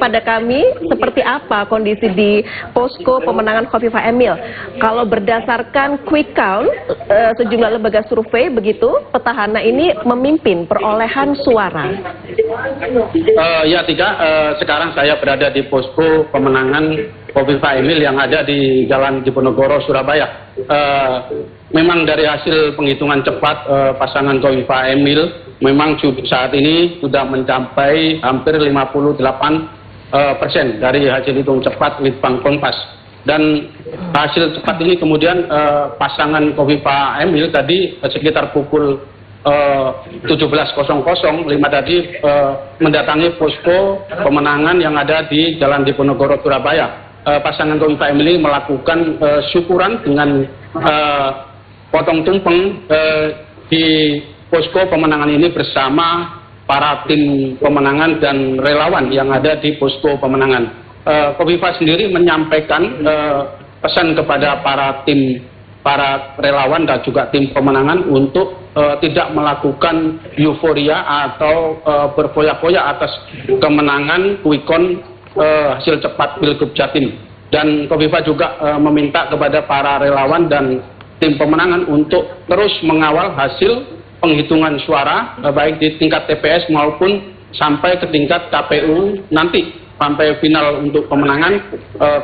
kepada kami seperti apa kondisi di posko pemenangan Khofifah Emil. Kalau berdasarkan quick count, sejumlah lembaga survei begitu, petahana ini memimpin perolehan suara. Ya tidak, sekarang saya berada di posko pemenangan Khofifah Emil yang ada di Jalan Diponegoro, Surabaya. Memang dari hasil penghitungan cepat pasangan Khofifah Emil memang saat ini sudah mencapai hampir 58% dari hasil hitung cepat Litbang Kompas. Dan hasil cepat ini kemudian pasangan Khofifah Emil tadi sekitar pukul 17.00 tadi mendatangi posko pemenangan yang ada di Jalan Diponegoro, Surabaya. Pasangan Khofifah Emil melakukan syukuran dengan potong tumpeng di posko pemenangan ini bersama para tim pemenangan dan relawan yang ada di posko pemenangan. Khofifah sendiri menyampaikan pesan kepada para relawan dan juga tim pemenangan untuk tidak melakukan euforia atau berfoya-foya atas kemenangan quick count hasil cepat Pilgub Jatim. Dan Khofifah juga meminta kepada para relawan dan tim pemenangan untuk terus mengawal hasil penghitungan suara baik di tingkat TPS maupun sampai ke tingkat KPU nanti sampai final untuk pemenangan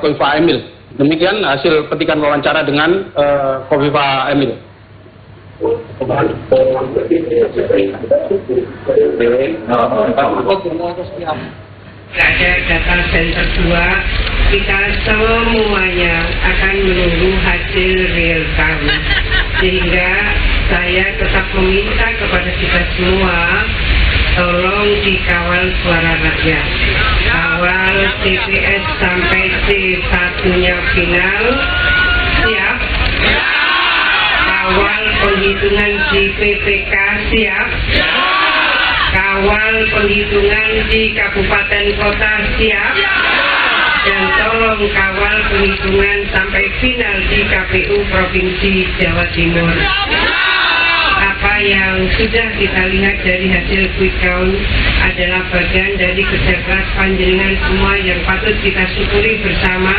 Khofifah Emil. Demikian hasil petikan wawancara dengan Khofifah Emil. Ada data center 2, kita semuanya akan menunggu hasil real count, sehingga saya tetap meminta kepada kita semua tolong dikawal suara rakyat, kawal TPS sampai C1-nya final, siap? Kawal penghitungan di PPK, siap? Kawal penghitungan di kabupaten kota, siap? Dan tolong kawal penghitungan sampai final di KPU Provinsi Jawa Timur. Apa yang sudah kita lihat dari hasil quick count adalah bagian dari kerja keras panjenengan semua yang patut kita syukuri bersama,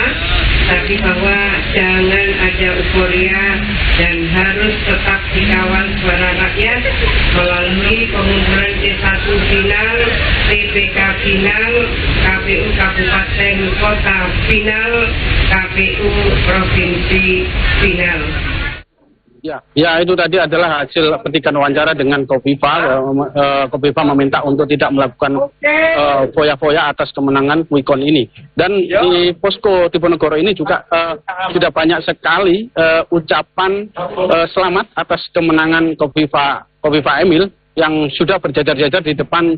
tapi bahwa jangan ada euforia dan harus tetap dikawal suara rakyat melalui pengumpulan C1 final, PPK final, KPU Kabupaten Kota final, KPU Provinsi final. Ya, itu tadi adalah hasil petikan wawancara dengan Khofifah. Khofifah meminta untuk tidak melakukan foya-foya atas kemenangan quick count ini. Dan di posko Diponegoro ini juga sudah banyak sekali ucapan selamat atas kemenangan Khofifah Emil yang sudah berjajar-jajar di depan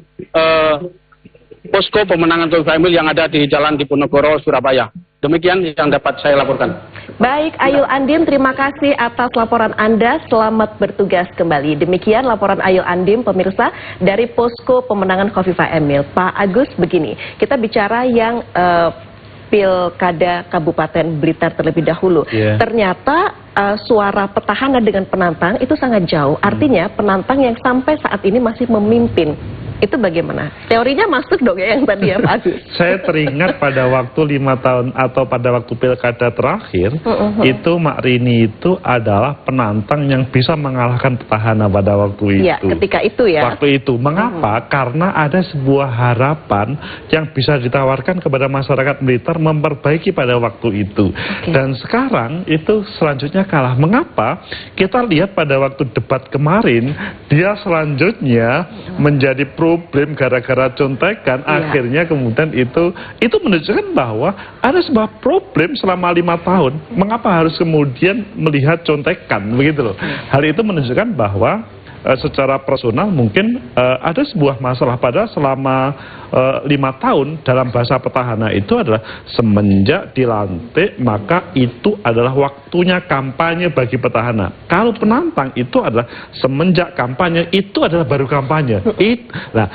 posko pemenangan Khofifah Emil yang ada di Jalan Diponegoro, Surabaya. Demikian yang dapat saya laporkan. Baik, Ayul Andim, terima kasih atas laporan Anda. Selamat bertugas kembali. Demikian laporan Ayul Andim, pemirsa, dari posko pemenangan Khofifah Emil. Pak Agus, begini, kita bicara yang Pilkada Kabupaten Blitar terlebih dahulu. Ternyata suara petahana dengan penantang itu sangat jauh. Artinya penantang yang sampai saat ini masih memimpin. Itu bagaimana? Teorinya masuk dong ya yang tadi ya Pak Agus? Saya teringat pada waktu 5 tahun atau pada waktu pilkada terakhir, itu Mak Rini itu adalah penantang yang bisa mengalahkan petahana pada waktu itu. Ya, ketika itu ya. Waktu itu. Mengapa? Karena ada sebuah harapan yang bisa ditawarkan kepada masyarakat Blitar memperbaiki pada waktu itu. Dan sekarang itu selanjutnya kalah. Mengapa? Kita lihat pada waktu debat kemarin, dia selanjutnya menjadi problem gara-gara contekan, akhirnya kemudian itu menunjukkan bahwa ada sebuah problem selama 5 tahun. Mengapa harus kemudian melihat contekan, begitu loh. Hal itu menunjukkan bahwa secara personal mungkin ada sebuah masalah pada selama 5 tahun dalam bahasa petahana itu adalah semenjak dilantik maka itu adalah waktunya kampanye bagi petahana. Kalau penantang itu adalah semenjak kampanye itu adalah baru kampanye. Nah,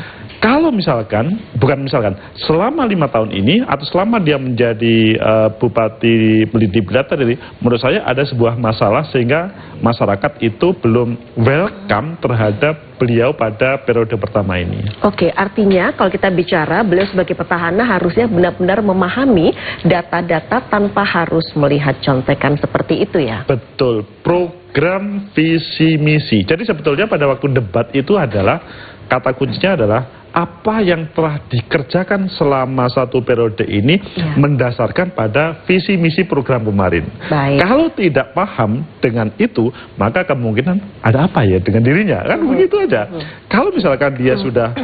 kalau misalkan, bukan misalkan, selama 5 tahun ini atau selama dia menjadi Bupati di Blitar ini, menurut saya ada sebuah masalah sehingga masyarakat itu belum welcome terhadap beliau pada periode pertama ini. Oke, artinya kalau kita bicara beliau sebagai petahana harusnya benar-benar memahami data-data tanpa harus melihat contekan seperti itu ya? Betul, program visi misi. Jadi sebetulnya pada waktu debat itu adalah, kata kuncinya adalah apa yang telah dikerjakan selama satu periode ini mendasarkan pada visi misi program kemarin. Baik. Kalau tidak paham dengan itu, maka kemungkinan ada apa ya dengan dirinya, kan begitu aja. Kalau misalkan dia sudah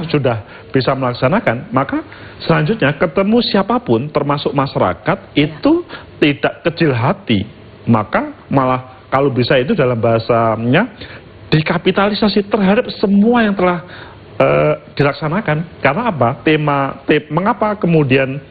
bisa melaksanakan, maka selanjutnya ketemu siapapun termasuk masyarakat itu tidak kecil hati, maka malah kalau bisa itu dalam bahasanya dikapitalisasi terhadap semua yang telah dilaksanakan. Karena apa? Mengapa kemudian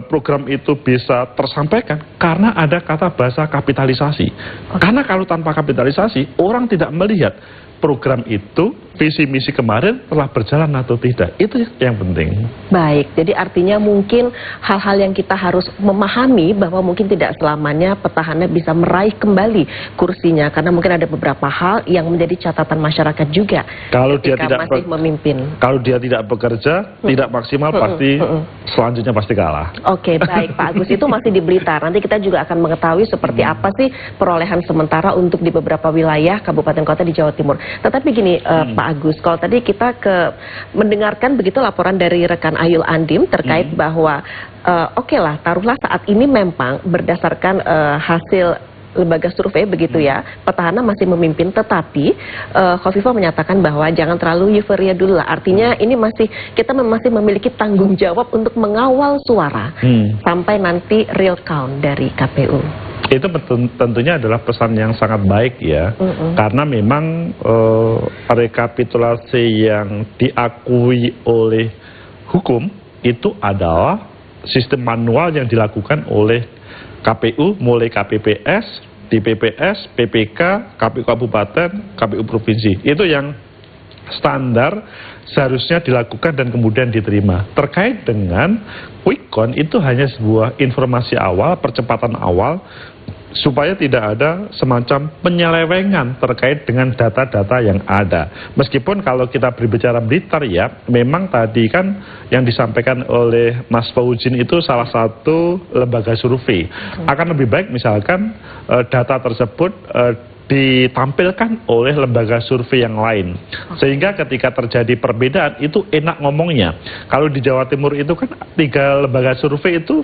program itu bisa tersampaikan? Karena ada kata bahasa kapitalisasi. Karena kalau tanpa kapitalisasi, orang tidak melihat program itu, visi misi kemarin telah berjalan atau tidak. Itu yang penting. Baik, jadi artinya mungkin hal-hal yang kita harus memahami bahwa mungkin tidak selamanya petahana bisa meraih kembali kursinya, karena mungkin ada beberapa hal yang menjadi catatan masyarakat juga. Kalau dia tidak masih memimpin. Kalau dia tidak bekerja, tidak maksimal, pasti selanjutnya pasti kalah. Oke, baik Pak Agus, itu masih di Blitar. Nanti kita juga akan mengetahui seperti apa sih perolehan sementara untuk di beberapa wilayah kabupaten kota di Jawa Timur. Tetapi gini Pak Agus, kalau tadi kita mendengarkan begitu laporan dari rekan Ayul Andim terkait bahwa oke lah, taruhlah saat ini memang berdasarkan hasil lembaga survei begitu ya, petahana masih memimpin, tetapi Khofifah menyatakan bahwa jangan terlalu euforia dulu lah. Artinya ini kita masih memiliki tanggung jawab untuk mengawal suara sampai nanti real count dari KPU. Itu tentunya adalah pesan yang sangat baik ya, karena memang rekapitulasi yang diakui oleh hukum itu adalah sistem manual yang dilakukan oleh KPU, mulai KPPS, DPPS, PPK, KPU Kabupaten, KPU Provinsi. Itu yang standar seharusnya dilakukan dan kemudian diterima. Terkait dengan quick count itu hanya sebuah informasi awal, percepatan awal, supaya tidak ada semacam penyelewengan terkait dengan data-data yang ada. Meskipun kalau kita berbicara Blitar ya, memang tadi kan yang disampaikan oleh Mas Fauzin itu salah satu lembaga survei. Akan lebih baik misalkan data tersebut ditampilkan oleh lembaga survei yang lain, sehingga ketika terjadi perbedaan itu enak ngomongnya. Kalau di Jawa Timur itu kan 3 lembaga survei itu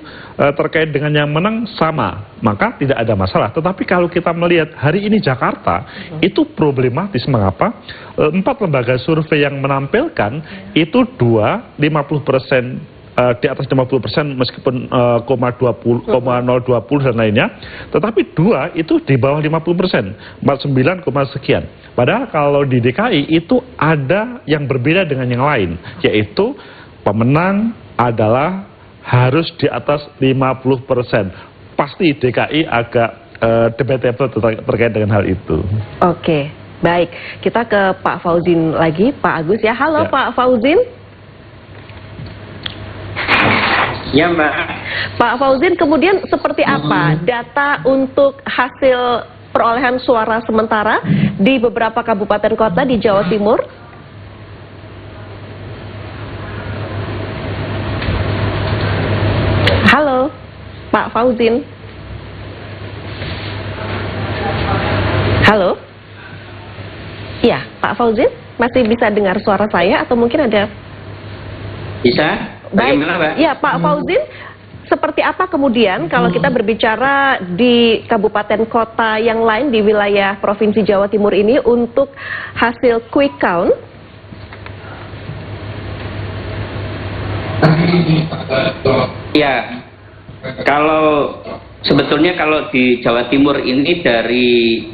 terkait dengan yang menang sama, maka tidak ada masalah. Tetapi kalau kita melihat hari ini Jakarta itu problematis. Mengapa? 4 lembaga survei yang menampilkan itu 50% di atas 50% meskipun 0,20 dan lainnya, tetapi 2 itu di bawah 50%, 49, sekian. Padahal kalau di DKI itu ada yang berbeda dengan yang lain, yaitu pemenang adalah harus di atas 50%. Pasti DKI agak debatable terkait dengan hal itu. Oke, baik. Kita ke Pak Fauzin lagi, Pak Agus ya. Halo Pak Fauzin. Ya Mbak. Pak Fauzin, kemudian seperti apa data untuk hasil perolehan suara sementara di beberapa kabupaten kota di Jawa Timur? Halo, Pak Fauzin. Halo? Iya, Pak Fauzin, masih bisa dengar suara saya atau mungkin ada? Bisa? Baik, ya Pak Fauzin, seperti apa kemudian kalau kita berbicara di kabupaten kota yang lain di wilayah Provinsi Jawa Timur ini untuk hasil quick count? Ya, sebetulnya kalau di Jawa Timur ini dari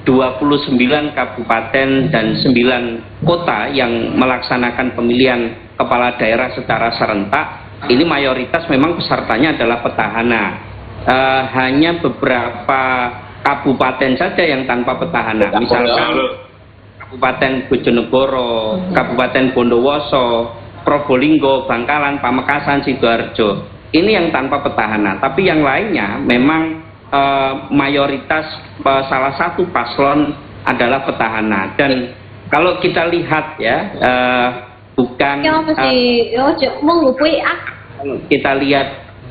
29 kabupaten dan 9 kota yang melaksanakan pemilihan kepala daerah secara serentak, ini mayoritas memang pesertanya adalah petahana. Hanya beberapa kabupaten saja yang tanpa petahana, misalkan Kabupaten Bojonegoro, Kabupaten Bondowoso, Probolinggo, Bangkalan, Pamekasan, Sidoarjo. Ini yang tanpa petahana, tapi yang lainnya memang mayoritas salah satu paslon adalah petahana. Dan kalau kita lihat ya, bukan kita lihat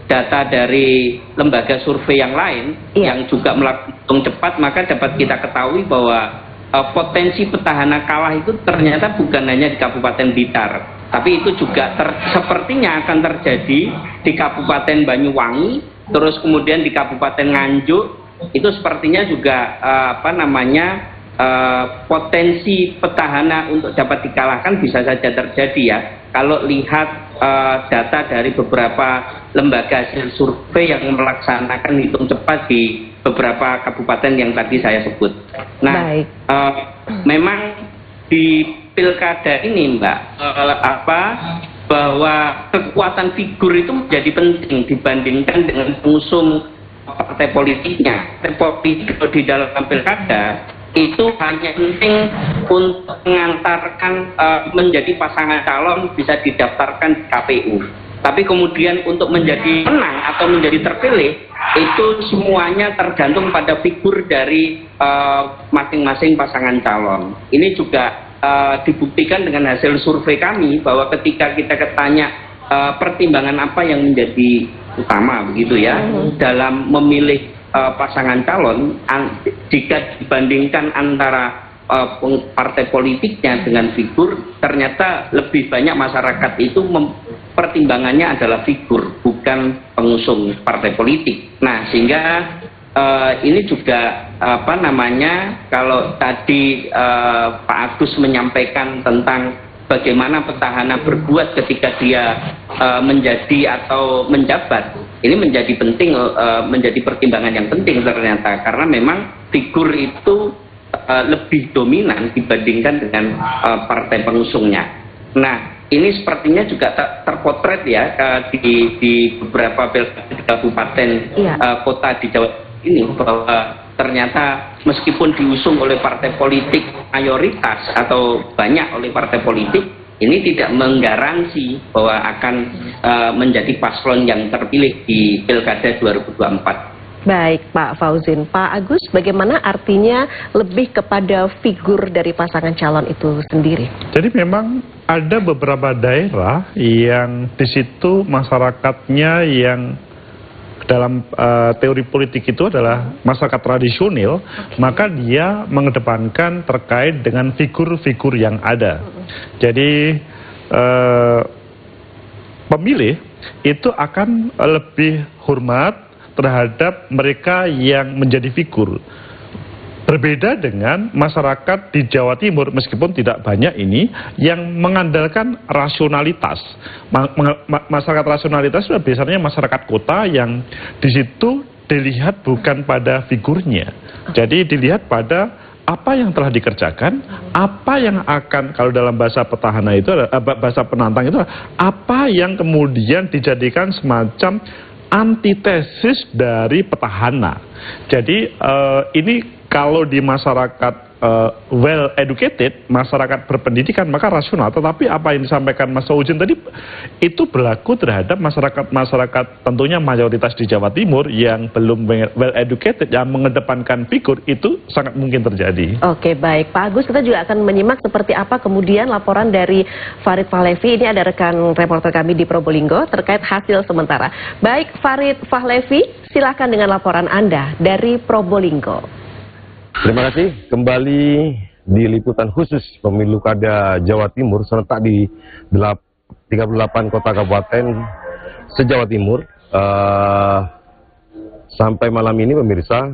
data dari lembaga survei yang lain yang juga melakukan hitung cepat, maka dapat kita ketahui bahwa potensi petahana kalah itu ternyata bukan hanya di Kabupaten Blitar, tapi itu juga sepertinya akan terjadi di Kabupaten Banyuwangi, terus kemudian di Kabupaten Nganjuk itu sepertinya juga potensi petahana untuk dapat dikalahkan bisa saja terjadi ya. Kalau lihat data dari beberapa lembaga hasil survei yang melaksanakan hitung cepat di beberapa kabupaten yang tadi saya sebut. Nah, memang di pilkada ini, Mbak, bahwa kekuatan figur itu menjadi penting dibandingkan dengan pengusung partai politiknya. Partai politik di dalam pilkada itu hanya penting untuk mengantarkan menjadi pasangan calon bisa didaftarkan di KPU. Tapi kemudian untuk menjadi menang atau menjadi terpilih itu semuanya tergantung pada figur dari masing-masing pasangan calon. Ini juga dibuktikan dengan hasil survei kami bahwa ketika kita ketanya pertimbangan apa yang menjadi utama begitu ya dalam memilih pasangan calon, jika dibandingkan antara partai politiknya dengan figur, ternyata lebih banyak masyarakat itu pertimbangannya adalah figur, bukan pengusung partai politik. Nah, sehingga ini juga kalau tadi Pak Agus menyampaikan tentang bagaimana petahana berbuat ketika dia menjadi atau menjabat, ini menjadi penting, menjadi pertimbangan yang penting ternyata, karena memang figur itu lebih dominan dibandingkan dengan partai pengusungnya. Nah, ini sepertinya juga terpotret ya di beberapa kabupaten kota di Jawa ini, bahwa ternyata meskipun diusung oleh partai politik mayoritas atau banyak oleh partai politik, ini tidak menggaransi bahwa akan menjadi paslon yang terpilih di Pilkada 2024. Baik, Pak Fauzin. Pak Agus, bagaimana artinya lebih kepada figur dari pasangan calon itu sendiri? Jadi memang ada beberapa daerah yang di situ masyarakatnya yang dalam teori politik itu adalah masyarakat tradisional, maka dia mengedepankan terkait dengan figur-figur yang ada. Jadi pemilih itu akan lebih hormat terhadap mereka yang menjadi figur. Berbeda dengan masyarakat di Jawa Timur, meskipun tidak banyak ini, yang mengandalkan rasionalitas. Masyarakat rasionalitas itu biasanya masyarakat kota yang di situ dilihat bukan pada figurnya. Jadi dilihat pada apa yang telah dikerjakan, apa yang akan, kalau dalam bahasa petahana itu, bahasa penantang itu, apa yang kemudian dijadikan semacam antitesis dari petahana. Jadi ini kalau di masyarakat well educated, masyarakat berpendidikan, maka rasional. Tetapi apa yang disampaikan Mas Fauzin tadi itu berlaku terhadap masyarakat tentunya mayoritas di Jawa Timur yang belum well educated, yang mengedepankan figur, itu sangat mungkin terjadi. Oke, baik Pak Agus, kita juga akan menyimak seperti apa kemudian laporan dari Farid Fahlevi. Ini ada rekan reporter kami di Probolinggo terkait hasil sementara. Baik Farid Fahlevi, silakan dengan laporan Anda dari Probolinggo. Terima kasih. Kembali di liputan khusus pemilu kada Jawa Timur serentak di 38 kota kabupaten se-Jawa Timur. Sampai malam ini pemirsa,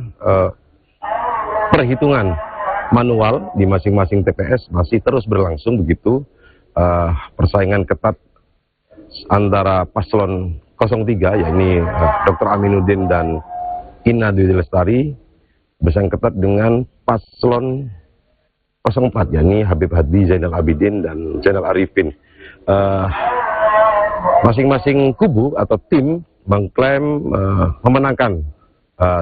perhitungan manual di masing-masing TPS masih terus berlangsung begitu. Persaingan ketat antara paslon 03 yakni Dr. Aminuddin dan Ina Dwi Lestari bersaing ketat dengan paslon 04 yakni Habib Hadi, Zainal Abidin dan Zainal Arifin. Masing-masing kubu atau tim mengklaim memenangkan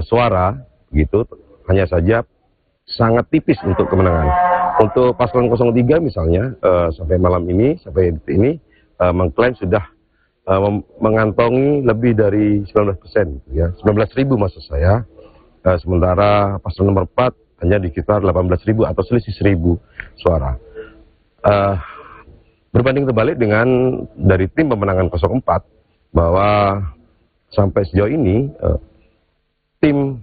suara gitu, hanya saja sangat tipis untuk kemenangan. Untuk paslon 03 misalnya sampai malam ini, sampai detik ini mengklaim sudah mengantongi lebih dari 19%, ya 19.000 maksud saya. Sementara paslon nomor 4 hanya di sekitar 18.000 atau selisih 1.000 suara. berbanding terbalik dengan dari tim pemenangan 04 bahwa sampai sejauh ini tim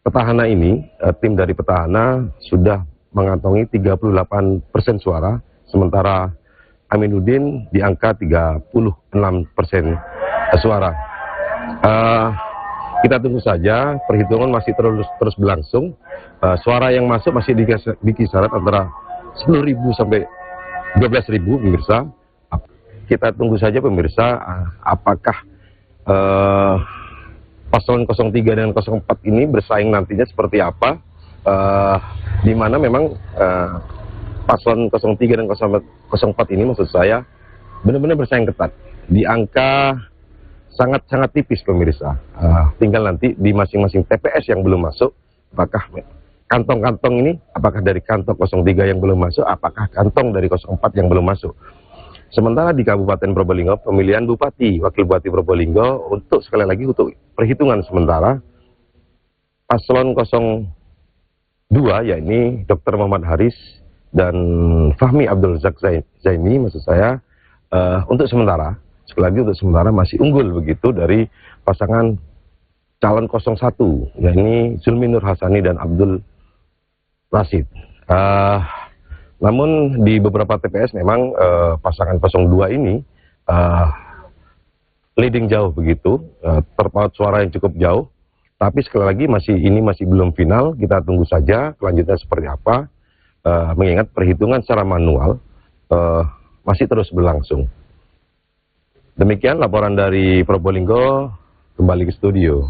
petahana ini, tim dari petahana sudah mengantongi 38% suara, sementara Aminuddin di angka 36% suara. Kita tunggu saja, perhitungan masih terus berlangsung. Suara yang masuk masih di kisaran antara 10.000 sampai 12.000 pemirsa. Kita tunggu saja pemirsa, apakah paslon 03 dan 04 ini bersaing nantinya seperti apa, di mana memang paslon 03 dan 04 ini maksud saya benar-benar bersaing ketat di angka sangat tipis pemirsa. Tinggal nanti di masing-masing TPS yang belum masuk, apakah kantong-kantong ini, apakah dari kantong 03 yang belum masuk, apakah kantong dari 04 yang belum masuk. Sementara di Kabupaten Probolinggo, pemilihan Bupati, Wakil Bupati Probolinggo, untuk sekali lagi untuk perhitungan sementara, paslon 02, yakni Dr. Muhammad Haris dan Fahmi Abdul Razak Zaini, maksud saya, untuk sementara, sekali lagi untuk sementara masih unggul begitu dari pasangan calon 01, yakni Zulmi Nur Hasani dan Abdul Rashid. Namun di beberapa TPS memang pasangan 02 ini leading jauh begitu, terpaut suara yang cukup jauh. Tapi sekali lagi ini masih belum final, kita tunggu saja kelanjutannya seperti apa. Mengingat perhitungan secara manual masih terus berlangsung. Demikian laporan dari Probolinggo, kembali ke studio.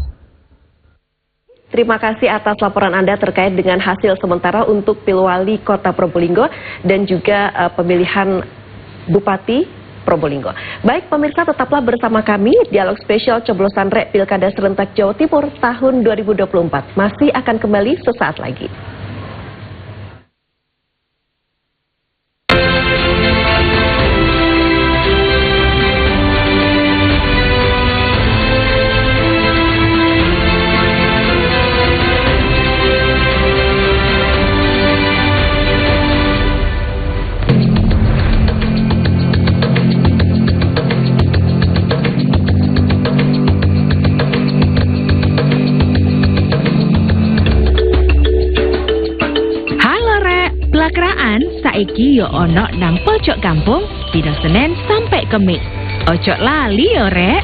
Terima kasih atas laporan Anda terkait dengan hasil sementara untuk Pilwali Kota Probolinggo dan juga pemilihan Bupati Probolinggo. Baik pemirsa, tetaplah bersama kami. Dialog spesial coblosan rek Pilkada Serentak Jawa Timur tahun 2024 masih akan kembali sesaat lagi. Saiki yo ono nang pojok kampung dina Senin sampai Kemis. Ojo lali yo rek.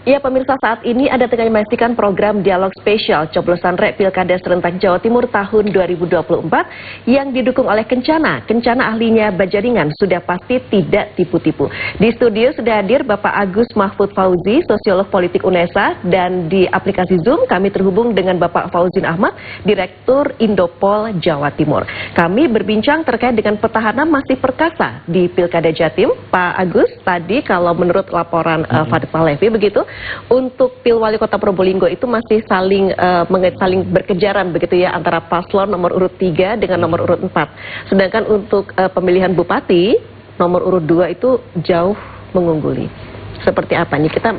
Ya pemirsa, saat ini Anda tengah menyaksikan program Dialog Spesial Coblosan Rek Pilkada Serentak Jawa Timur tahun 2024 yang didukung oleh Kencana. Kencana ahlinya Bajaringan sudah pasti tidak tipu-tipu. Di studio sudah hadir Bapak Agus Mahfud Fauzi, sosiolog politik UNESA, dan di aplikasi Zoom kami terhubung dengan Bapak Fauzin Ahmad, Direktur Indopol Jawa Timur. Kami berbincang terkait dengan petahana masih perkasa di Pilkada Jatim. Pak Agus, tadi kalau menurut laporan Farid Pahlevi begitu, untuk Pilwali Kota Probolinggo itu masih saling berkejaran begitu ya antara paslon nomor urut 3 dengan nomor urut 4. Sedangkan untuk pemilihan bupati nomor urut 2 itu jauh mengungguli. Seperti apa nih? Kita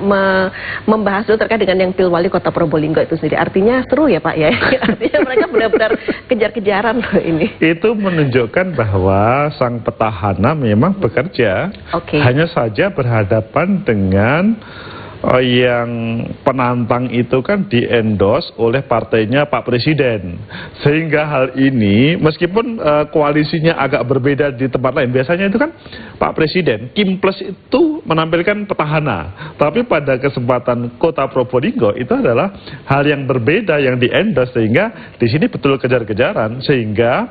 membahas dulu terkait dengan yang Pilwali Kota Probolinggo itu sendiri. Artinya seru ya Pak ya? Artinya mereka benar-benar kejar-kejaran loh ini. Itu menunjukkan bahwa sang petahana memang bekerja. Hanya saja berhadapan dengan yang penantang itu kan di-endorse oleh partainya Pak Presiden. Sehingga hal ini meskipun koalisinya agak berbeda di tempat lain, biasanya itu kan Pak Presiden, Kim Plus itu menampilkan petahana. Tapi pada kesempatan Kota Probolinggo itu adalah hal yang berbeda yang di-endorse, sehingga di sini betul kejar-kejaran, sehingga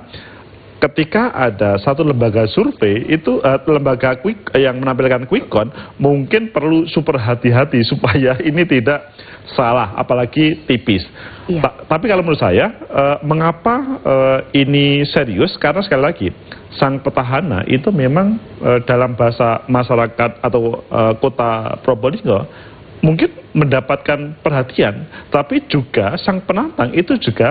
ketika ada satu lembaga survei itu lembaga yang menampilkan quick count mungkin perlu super hati-hati supaya ini tidak salah, apalagi tipis. Iya. Tapi kalau menurut saya, mengapa ini serius? Karena sekali lagi, sang petahana itu memang dalam bahasa masyarakat atau kota Probolinggo mungkin mendapatkan perhatian, tapi juga sang penantang itu juga